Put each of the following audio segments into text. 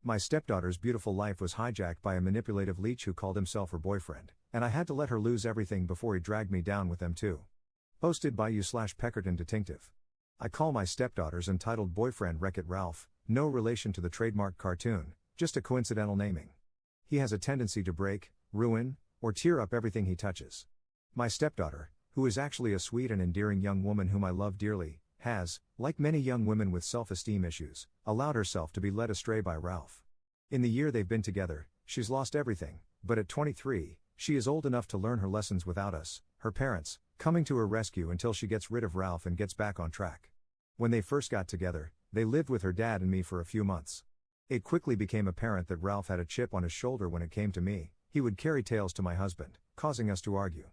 My stepdaughter's beautiful life was hijacked by a manipulative leech who called himself her boyfriend, and I had to let her lose everything before he dragged me down with them too. Posted by you/Peckerton Detective. I call my stepdaughter's entitled boyfriend Wreck-It Ralph, no relation to the trademark cartoon, just a coincidental naming. He has a tendency to break, ruin, or tear up everything he touches. My stepdaughter, who is actually a sweet and endearing young woman whom I love dearly, has, like many young women with self-esteem issues, allowed herself to be led astray by Ralph. In the year they've been together, she's lost everything, but at 23, she is old enough to learn her lessons without us, her parents, coming to her rescue until she gets rid of Ralph and gets back on track. When they first got together, they lived with her dad and me for a few months. It quickly became apparent that Ralph had a chip on his shoulder when it came to me. He would carry tales to my husband, causing us to argue.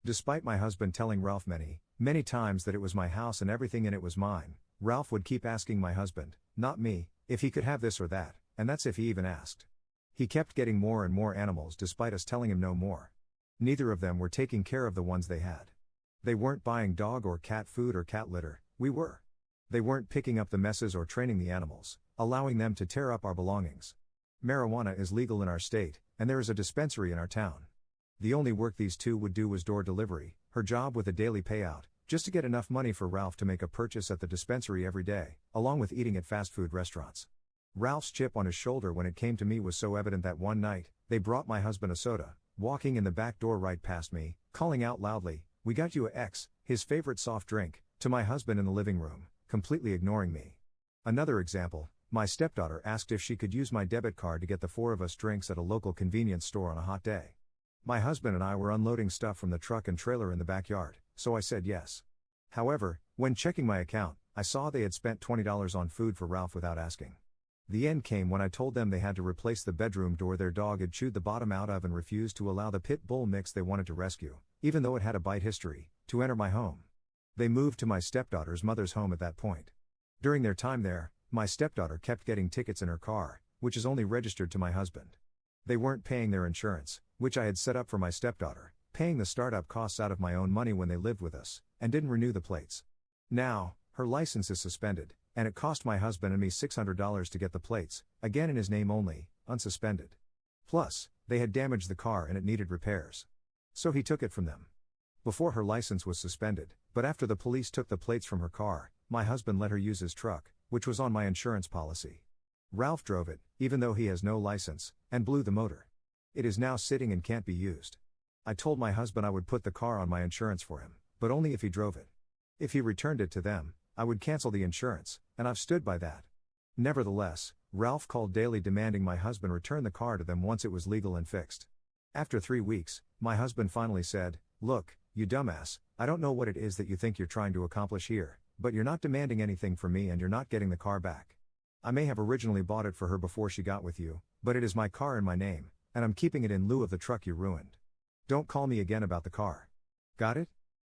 Despite my husband telling Ralph many times that it was my house and everything in it was mine, Ralph would keep asking my husband, not me, if he could have this or that, and that's if he even asked. He kept getting more and more animals despite us telling him no more. Neither of them were taking care of the ones they had. They weren't buying dog or cat food or cat litter, we were. They weren't picking up the messes or training the animals, allowing them to tear up our belongings. Marijuana is legal in our state, and there is a dispensary in our town. The only work these two would do was door delivery, her job with a daily payout, just to get enough money for Ralph to make a purchase at the dispensary every day, along with eating at fast food restaurants. Ralph's chip on his shoulder when it came to me was so evident that one night, they brought my husband a soda, walking in the back door right past me, calling out loudly, "We got you a X," his favorite soft drink, to my husband in the living room, completely ignoring me. Another example, my stepdaughter asked if she could use my debit card to get the four of us drinks at a local convenience store on a hot day. My husband and I were unloading stuff from the truck and trailer in the backyard, so I said yes. However, when checking my account, I saw they had spent $20 on food for Ralph without asking. The end came when I told them they had to replace the bedroom door their dog had chewed the bottom out of and refused to allow the pit bull mix they wanted to rescue, even though it had a bite history, to enter my home. They moved to my stepdaughter's mother's home at that point. During their time there, my stepdaughter kept getting tickets in her car, which is only registered to my husband. They weren't paying their insurance, which I had set up for my stepdaughter, paying the startup costs out of my own money when they lived with us, and didn't renew the plates. Now, her license is suspended, and it cost my husband and me $600 to get the plates, again in his name only, unsuspended. Plus, they had damaged the car and it needed repairs. So he took it from them. Before her license was suspended, but after the police took the plates from her car, my husband let her use his truck, which was on my insurance policy. Ralph drove it, even though he has no license, and blew the motor. It is now sitting and can't be used. I told my husband I would put the car on my insurance for him, but only if he drove it. If he returned it to them, I would cancel the insurance, and I've stood by that. Nevertheless, Ralph called daily demanding my husband return the car to them once it was legal and fixed. After 3 weeks, my husband finally said, "Look, you dumbass, I don't know what it is that you think you're trying to accomplish here, but you're not demanding anything from me and you're not getting the car back. I may have originally bought it for her before she got with you, but it is my car in my name, and I'm keeping it in lieu of the truck you ruined. Don't call me again about the car. Got it?"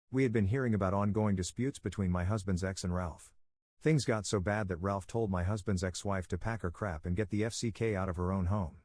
We had been hearing about ongoing disputes between my husband's ex and Ralph. Things got so bad that Ralph told my husband's ex-wife to pack her crap and get the FCK out of her own home.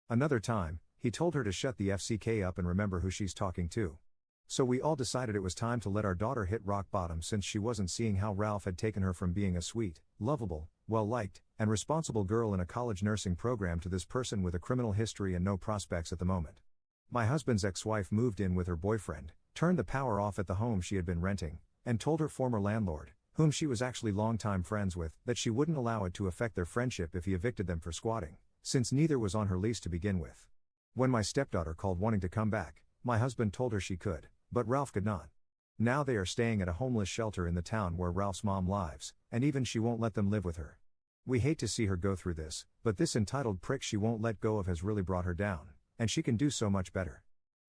Another time, he told her to shut the FCK up and remember who she's talking to. So we all decided it was time to let our daughter hit rock bottom since she wasn't seeing how Ralph had taken her from being a sweet, lovable, well-liked, and responsible girl in a college nursing program to this person with a criminal history and no prospects at the moment. My husband's ex-wife moved in with her boyfriend, turned the power off at the home she had been renting, and told her former landlord, whom she was actually longtime friends with, that she wouldn't allow it to affect their friendship if he evicted them for squatting, since neither was on her lease to begin with. When my stepdaughter called wanting to come back, my husband told her she could, but Ralph could not. Now they are staying at a homeless shelter in the town where Ralph's mom lives, and even she won't let them live with her. We hate to see her go through this, but this entitled prick she won't let go of has really brought her down, and she can do so much better.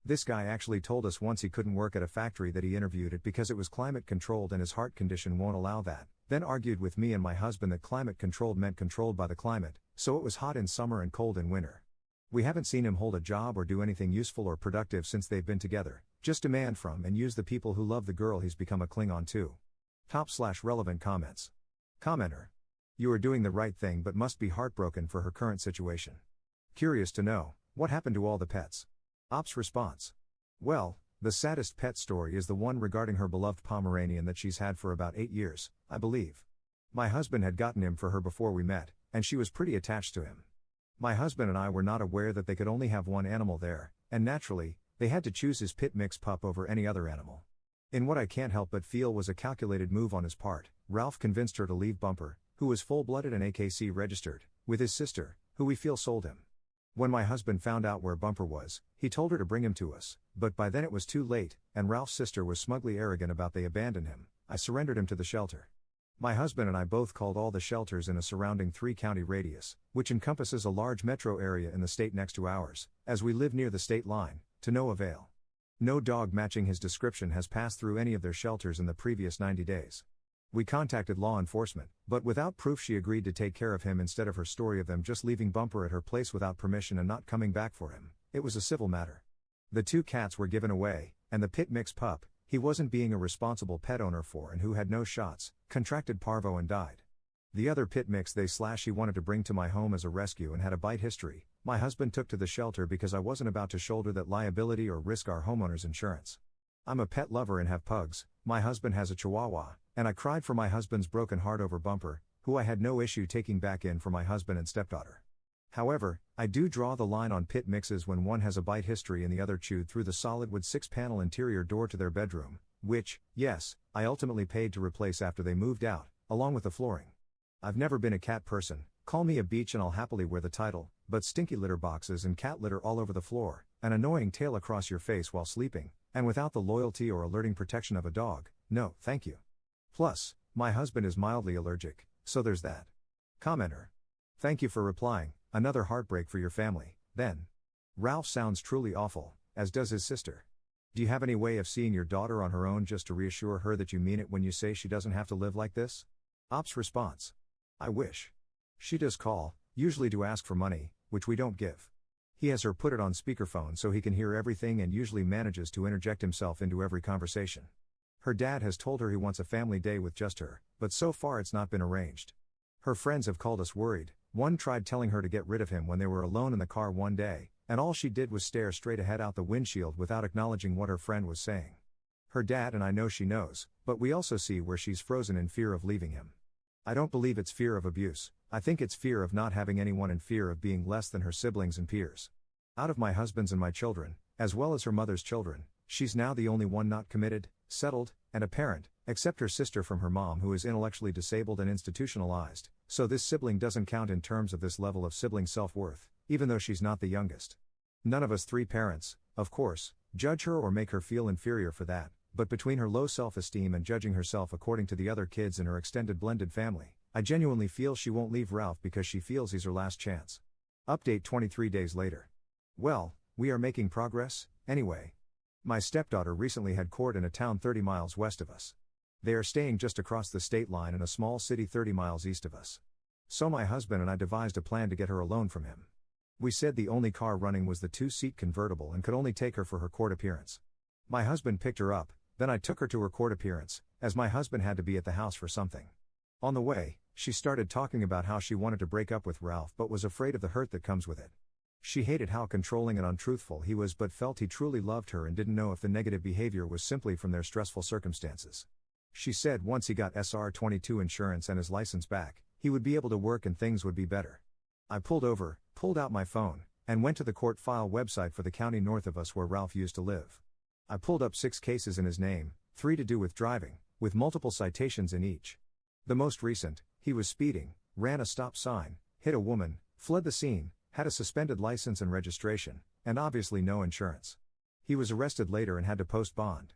This guy actually told us once he couldn't work at a factory that he interviewed at because it was climate controlled and his heart condition won't allow that, then argued with me and my husband that climate controlled meant controlled by the climate, so it was hot in summer and cold in winter. We haven't seen him hold a job or do anything useful or productive since they've been together, just demand from and use the people who love the girl he's become a Klingon to. Top/relevant comments. Commenter. You are doing the right thing but must be heartbroken for her current situation. Curious to know, what happened to all the pets? Ops response. Well, the saddest pet story is the one regarding her beloved Pomeranian that she's had for about 8 years, I believe. My husband had gotten him for her before we met, and she was pretty attached to him. My husband and I were not aware that they could only have one animal there, and naturally, they had to choose his pit mix pup over any other animal. In what I can't help but feel was a calculated move on his part, Ralph convinced her to leave Bumper, who was full-blooded and AKC registered, with his sister, who we feel sold him. When my husband found out where Bumper was, he told her to bring him to us, but by then it was too late, and Ralph's sister was smugly arrogant about they abandoned him. I surrendered him to the shelter. My husband and I both called all the shelters in a surrounding 3-county radius, which encompasses a large metro area in the state next to ours, as we live near the state line, to no avail. No dog matching his description has passed through any of their shelters in the previous 90 days. We contacted law enforcement, but without proof she agreed to take care of him instead of her story of them just leaving Bumper at her place without permission and not coming back for him. It was a civil matter. The 2 cats were given away, and the pit mix pup, he wasn't being a responsible pet owner for and who had no shots, contracted parvo and died. The other pit mix he wanted to bring to my home as a rescue and had a bite history, my husband took to the shelter because I wasn't about to shoulder that liability or risk our homeowner's insurance. I'm a pet lover and have pugs, my husband has a chihuahua, and I cried for my husband's broken heart over Bumper, who I had no issue taking back in for my husband and stepdaughter. However, I do draw the line on pit mixes when one has a bite history and the other chewed through the solid wood 6-panel interior door to their bedroom, which, yes, I ultimately paid to replace after they moved out, along with the flooring. I've never been a cat person, call me a beach and I'll happily wear the title, but stinky litter boxes and cat litter all over the floor, an annoying tail across your face while sleeping, and without the loyalty or alerting protection of a dog, no, thank you. Plus, my husband is mildly allergic, so there's that. Commenter. Thank you for replying, another heartbreak for your family, then. Ralph sounds truly awful, as does his sister. Do you have any way of seeing your daughter on her own just to reassure her that you mean it when you say she doesn't have to live like this? Op's response. I wish. She does call, usually to ask for money, which we don't give. He has her put it on speakerphone so he can hear everything and usually manages to interject himself into every conversation. Her dad has told her he wants a family day with just her, but so far it's not been arranged. Her friends have called us worried. One tried telling her to get rid of him when they were alone in the car one day, and all she did was stare straight ahead out the windshield without acknowledging what her friend was saying. Her dad and I know she knows, but we also see where she's frozen in fear of leaving him. I don't believe it's fear of abuse, I think it's fear of not having anyone and fear of being less than her siblings and peers. Out of my husband's and my children, as well as her mother's children, she's now the only one not committed, settled, and a parent, except her sister from her mom who is intellectually disabled and institutionalized, so this sibling doesn't count in terms of this level of sibling self-worth, even though she's not the youngest. None of us 3 parents, of course, judge her or make her feel inferior for that, but between her low self-esteem and judging herself according to the other kids in her extended blended family, I genuinely feel she won't leave Ralph because she feels he's her last chance. Update 23 days later. Well, we are making progress, anyway. My stepdaughter recently had court in a town 30 miles west of us. They are staying just across the state line in a small city 30 miles east of us. So my husband and I devised a plan to get her alone from him. We said the only car running was the 2-seat convertible and could only take her for her court appearance. My husband picked her up, then I took her to her court appearance, as my husband had to be at the house for something. On the way, she started talking about how she wanted to break up with Ralph but was afraid of the hurt that comes with it. She hated how controlling and untruthful he was but felt he truly loved her and didn't know if the negative behavior was simply from their stressful circumstances. She said once he got SR22 insurance and his license back, he would be able to work and things would be better. I pulled over, pulled out my phone, and went to the court file website for the county north of us where Ralph used to live. I pulled up 6 cases in his name, 3 to do with driving, with multiple citations in each. The most recent, he was speeding, ran a stop sign, hit a woman, fled the scene, had a suspended license and registration, and obviously no insurance. He was arrested later and had to post bond.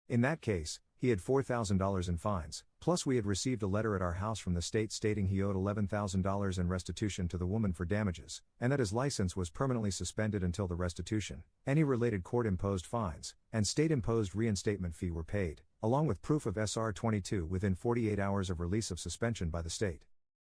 In that case, he had $4,000 in fines, plus we had received a letter at our house from the state stating he owed $11,000 in restitution to the woman for damages, and that his license was permanently suspended until the restitution, any related court-imposed fines, and state-imposed reinstatement fee were paid, along with proof of SR22 within 48 hours of release of suspension by the state.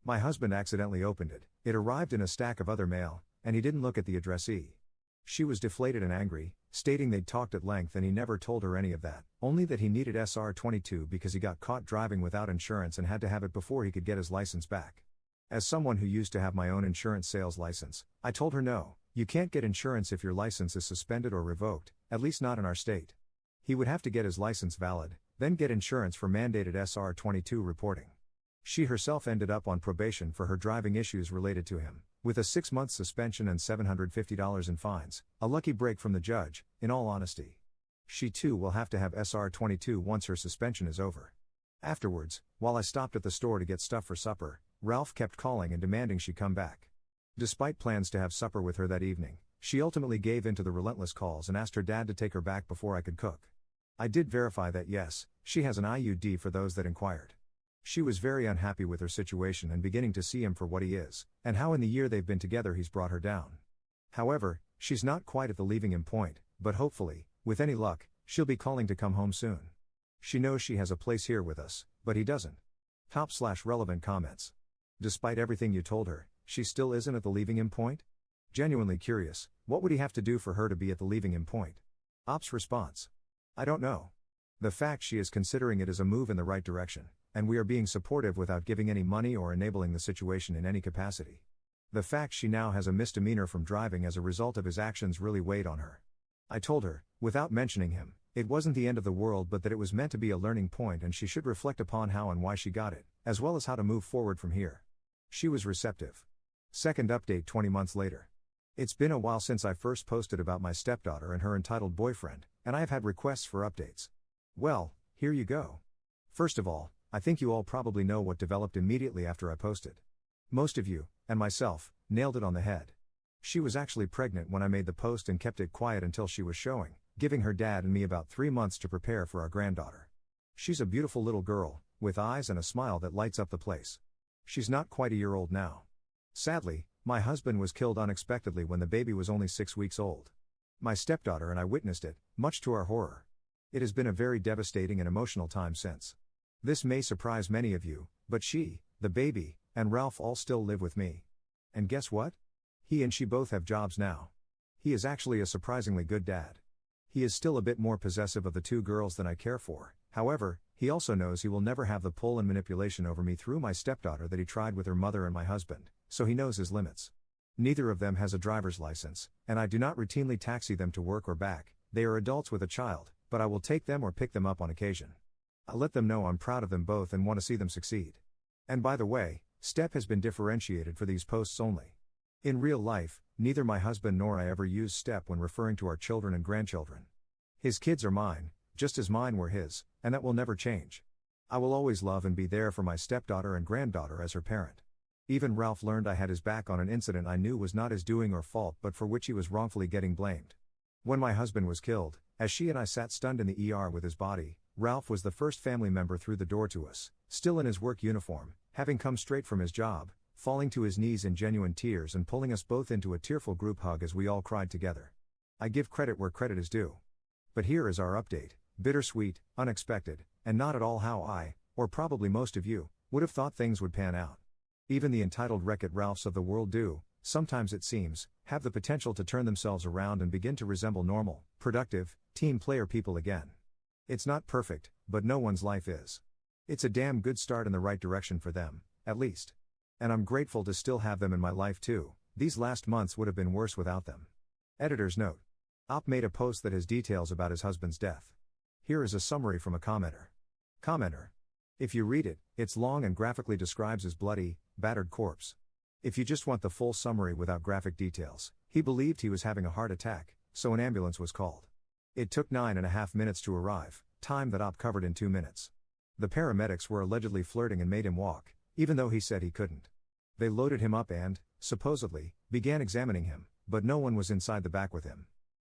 My husband accidentally opened it, it arrived in a stack of other mail, and he didn't look at the addressee. She was deflated and angry, stating they'd talked at length and he never told her any of that, only that he needed SR22 because he got caught driving without insurance and had to have it before he could get his license back. As someone who used to have my own insurance sales license, I told her no, you can't get insurance if your license is suspended or revoked, at least not in our state. He would have to get his license valid, then get insurance for mandated SR22 reporting. She herself ended up on probation for her driving issues related to him, with a 6-month suspension and $750 in fines, a lucky break from the judge, in all honesty. She too will have to have SR-22 once her suspension is over. Afterwards, while I stopped at the store to get stuff for supper, Ralph kept calling and demanding she come back. Despite plans to have supper with her that evening, she ultimately gave in to the relentless calls and asked her dad to take her back before I could cook. I did verify that yes, she has an IUD for those that inquired. She was very unhappy with her situation and beginning to see him for what he is, and how in the year they've been together he's brought her down. However, she's not quite at the leaving him point, but hopefully, with any luck, she'll be calling to come home soon. She knows she has a place here with us, but he doesn't. Top/relevant comments. Despite everything you told her, she still isn't at the leaving him point? Genuinely curious, what would he have to do for her to be at the leaving him point? Op's response. I don't know. The fact she is considering it is a move in the right direction, and we are being supportive without giving any money or enabling the situation in any capacity. The fact she now has a misdemeanor from driving as a result of his actions really weighed on her. I told her, without mentioning him, it wasn't the end of the world but that it was meant to be a learning point and she should reflect upon how and why she got it, as well as how to move forward from here. She was receptive. Second update 20 months later. It's been a while since I first posted about my stepdaughter and her entitled boyfriend, and I have had requests for updates. Well, here you go. First of all, I think you all probably know what developed immediately after I posted. Most of you, and myself, nailed it on the head. She was actually pregnant when I made the post and kept it quiet until she was showing, giving her dad and me about 3 months to prepare for our granddaughter. She's a beautiful little girl, with eyes and a smile that lights up the place. She's not quite a year old now. Sadly, my husband was killed unexpectedly when the baby was only 6 weeks old. My stepdaughter and I witnessed it, much to our horror. It has been a very devastating and emotional time since. This may surprise many of you, but she, the baby, and Ralph all still live with me. And guess what? He and she both have jobs now. He is actually a surprisingly good dad. He is still a bit more possessive of the 2 girls than I care for, however, he also knows he will never have the pull and manipulation over me through my stepdaughter that he tried with her mother and my husband, so he knows his limits. Neither of them has a driver's license, and I do not routinely taxi them to work or back. They are adults with a child, but I will take them or pick them up on occasion. I let them know I'm proud of them both and want to see them succeed. And by the way, Step has been differentiated for these posts only. In real life, neither my husband nor I ever use Step when referring to our children and grandchildren. His kids are mine, just as mine were his, and that will never change. I will always love and be there for my stepdaughter and granddaughter as her parent. Even Ralph learned I had his back on an incident I knew was not his doing or fault but for which he was wrongfully getting blamed. When my husband was killed, as she and I sat stunned in the ER with his body, Ralph was the first family member through the door to us, still in his work uniform, having come straight from his job, falling to his knees in genuine tears and pulling us both into a tearful group hug as we all cried together. I give credit where credit is due. But here is our update, bittersweet, unexpected, and not at all how I, or probably most of you, would have thought things would pan out. Even the entitled Wreck-It Ralphs of the world do, sometimes it seems, have the potential to turn themselves around and begin to resemble normal, productive, team player people again. It's not perfect, but no one's life is. It's a damn good start in the right direction for them, at least. And I'm grateful to still have them in my life too. These last months would have been worse without them. Editor's note. Op made a post that has details about his husband's death. Here is a summary from a commenter. Commenter. If you read it, it's long and graphically describes his bloody, battered corpse. If you just want the full summary without graphic details, he believed he was having a heart attack, so an ambulance was called. It took 9.5 minutes to arrive, time that Op covered in 2 minutes. The paramedics were allegedly flirting and made him walk, even though he said he couldn't. They loaded him up and, supposedly, began examining him, but no one was inside the back with him.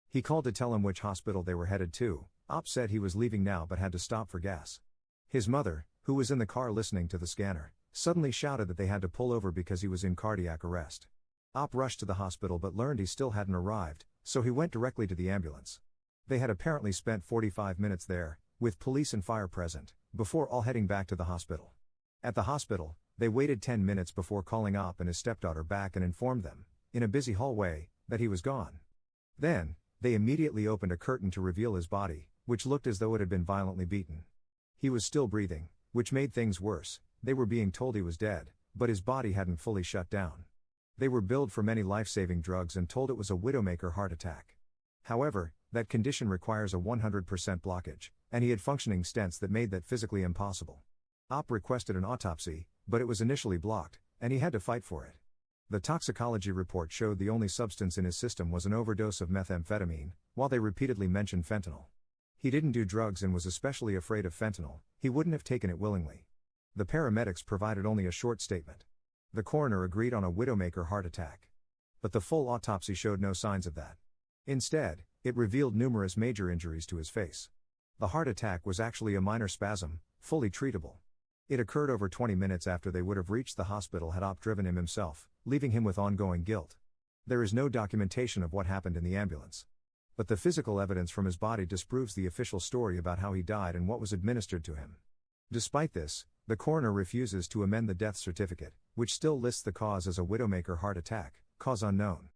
He called to tell him which hospital they were headed to. Op said he was leaving now but had to stop for gas. His mother, who was in the car listening to the scanner, suddenly shouted that they had to pull over because he was in cardiac arrest. Op rushed to the hospital but learned he still hadn't arrived, so he went directly to the ambulance. They had apparently spent 45 minutes there, with police and fire present, before all heading back to the hospital. At the hospital, they waited 10 minutes before calling Op and his stepdaughter back and informed them, in a busy hallway, that he was gone. Then, they immediately opened a curtain to reveal his body, which looked as though it had been violently beaten. He was still breathing, which made things worse. They were being told he was dead, but his body hadn't fully shut down. They were billed for many life-saving drugs and told it was a widowmaker heart attack. However, that condition requires a 100% blockage, and he had functioning stents that made that physically impossible. Op requested an autopsy, but it was initially blocked, and he had to fight for it. The toxicology report showed the only substance in his system was an overdose of methamphetamine, while they repeatedly mentioned fentanyl. He didn't do drugs and was especially afraid of fentanyl, he wouldn't have taken it willingly. The paramedics provided only a short statement. The coroner agreed on a widowmaker heart attack. But the full autopsy showed no signs of that. Instead, it revealed numerous major injuries to his face. The heart attack was actually a minor spasm, fully treatable. It occurred over 20 minutes after they would have reached the hospital had Op driven him himself, leaving him with ongoing guilt. There is no documentation of what happened in the ambulance. But the physical evidence from his body disproves the official story about how he died and what was administered to him. Despite this, the coroner refuses to amend the death certificate, which still lists the cause as a widowmaker heart attack, cause unknown.